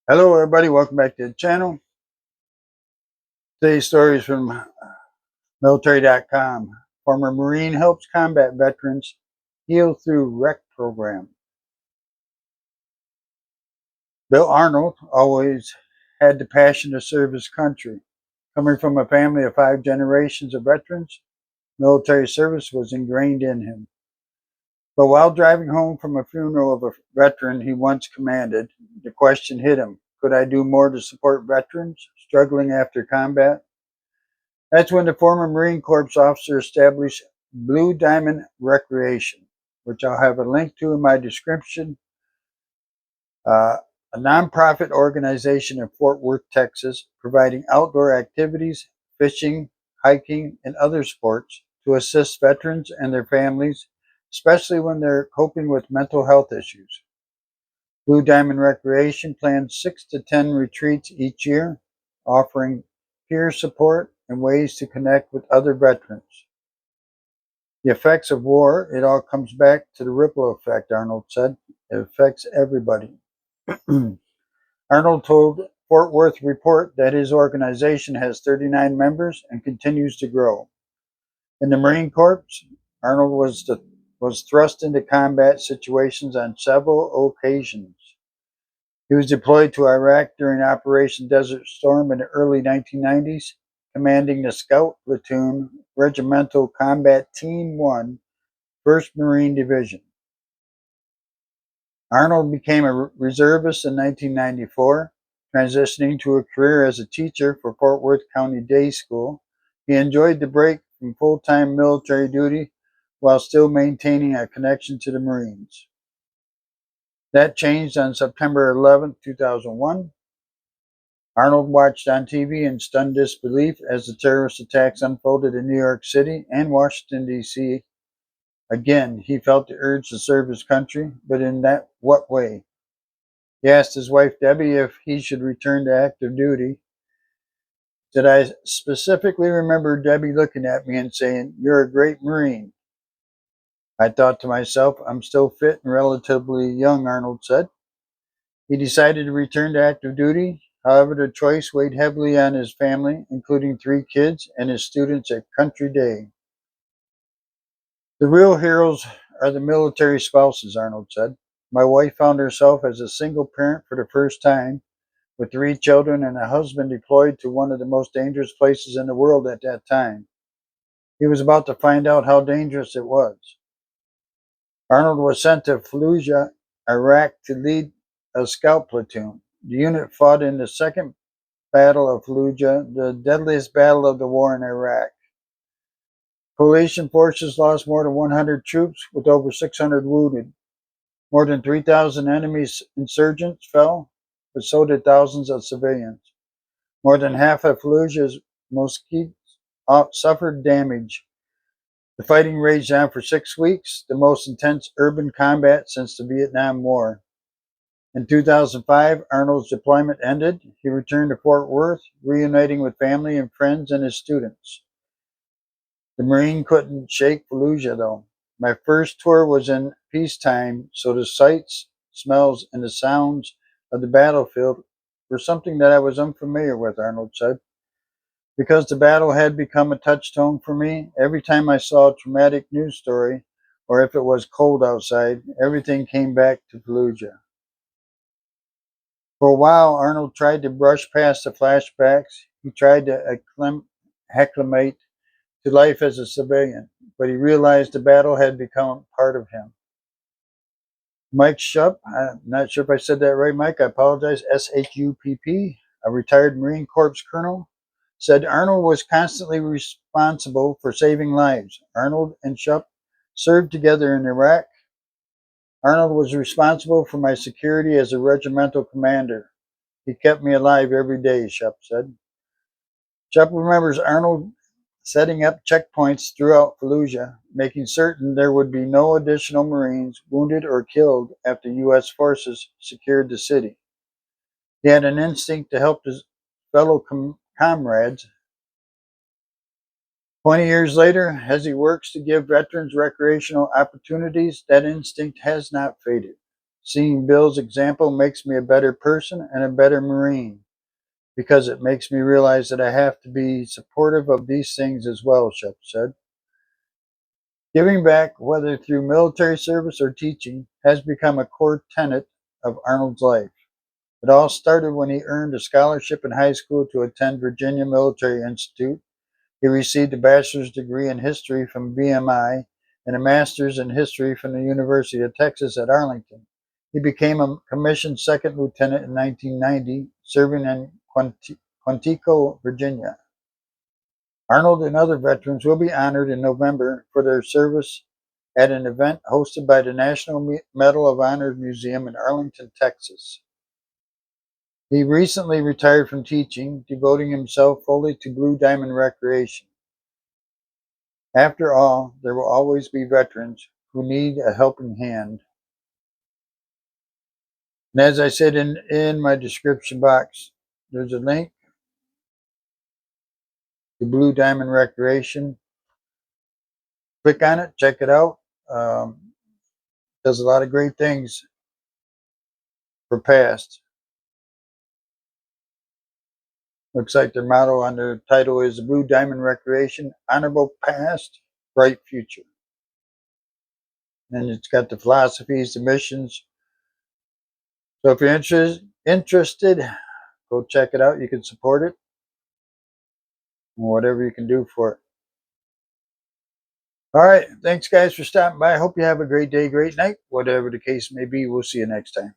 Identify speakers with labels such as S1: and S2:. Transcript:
S1: Hello, everybody. Welcome back to the channel. Today's story is from military.com. Former Marine helps combat veterans heal through REC program. Bill Arnold always had the passion to serve his country. Coming from a family of 5 generations of veterans, military service was ingrained in him. But while driving home from a funeral of a veteran he once commanded, the question hit him: could I do more to support veterans struggling after combat? That's when the former Marine Corps officer established Blue Diamond Recreation, which I'll have a link to in my description, uh, a nonprofit organization in Fort Worth, Texas, providing outdoor activities, fishing, hiking, and other sports to assist veterans and their families, especially when they're coping with mental health issues. Blue Diamond Recreation plans 6 to 10 retreats each year, offering peer support and ways to connect with other veterans. The effects of war, it all comes back to the ripple effect, Arnold said. It affects everybody. Arnold told Fort Worth Report that his organization has 39 members and continues to grow. In the Marine Corps, Arnold was thrust into combat situations on several occasions. He was deployed to Iraq during Operation Desert Storm in the early 1990s, commanding the Scout Platoon, Regimental Combat Team 1, 1st Marine Division. Arnold became a reservist in 1994, transitioning to a career as a teacher for Fort Worth County Day School. He enjoyed the break from full-time military duty while still maintaining a connection to the Marines. That changed on September 11, 2001. Arnold watched on TV in stunned disbelief as the terrorist attacks unfolded in New York City and Washington, D.C. Again, he felt the urge to serve his country, but in what way? He asked his wife Debbie if he should return to active duty. Did I specifically remember Debbie looking at me and saying, "You're a great Marine"? I thought to myself, I'm still fit and relatively young, Arnold said. He decided to return to active duty. However, the choice weighed heavily on his family, including 3 kids and his students at Country Day. The real heroes are the military spouses, Arnold said. My wife found herself as a single parent for the first time, with 3 children and a husband deployed to one of the most dangerous places in the world at that time. He was about to find out how dangerous it was. Arnold was sent to Fallujah, Iraq to lead a scout platoon. The unit fought in the Second Battle of Fallujah, the deadliest battle of the war in Iraq. Coalition forces lost more than 100 troops, with over 600 wounded. More than 3,000 enemy insurgents fell, but so did thousands of civilians. More than half of Fallujah's mosques suffered damage. The fighting raged on for 6 weeks, the most intense urban combat since the Vietnam War. In 2005, Arnold's deployment ended. He returned to Fort Worth, reuniting with family and friends and his students. The Marine couldn't shake Fallujah, though. My first tour was in peacetime, so the sights, smells, and the sounds of the battlefield were something that I was unfamiliar with, Arnold said. Because the battle had become a touchstone for me, every time I saw a traumatic news story, or if it was cold outside, everything came back to Fallujah. For a while, Arnold tried to brush past the flashbacks. He tried to acclimate to life as a civilian, but he realized the battle had become part of him. Mike Shupp, I'm not sure if I said that right, Mike, I apologize, S-H-U-P-P, a retired Marine Corps colonel, said Arnold was constantly responsible for saving lives. Arnold and Shupp served together in Iraq. Arnold was responsible for my security as a regimental commander. He kept me alive every day, Shupp said. Shupp remembers Arnold setting up checkpoints throughout Fallujah, making certain there would be no additional Marines wounded or killed after U.S. forces secured the city. He had an instinct to help his fellow comrades. 20 years later, as he works to give veterans recreational opportunities, that instinct has not faded. Seeing Bill's example makes me a better person and a better Marine, because it makes me realize that I have to be supportive of these things as well, Shep said. Giving back, whether through military service or teaching, has become a core tenet of Arnold's life. It all started when he earned a scholarship in high school to attend Virginia Military Institute. He received a bachelor's degree in history from VMI and a master's in history from the University of Texas at Arlington. He became a commissioned second lieutenant in 1990, serving in Quantico, Virginia. Arnold and other veterans will be honored in November for their service at an event hosted by the National Medal of Honor Museum in Arlington, Texas. He recently retired from teaching, devoting himself fully to Blue Diamond recreation. After all, there will always be veterans who need a helping hand. And as I said in my description box, there's a link to Blue Diamond Recreation. Click on it, check it out. Does a lot of great things for past. Looks like their motto on their title is Blue Diamond Recreation, Honorable Past, Bright Future. And it's got the philosophies, the missions. So if you're interested, go check it out. You can support it. Whatever you can do for it. All right. Thanks, guys, for stopping by. I hope you have a great day, great night. Whatever the case may be, we'll see you next time.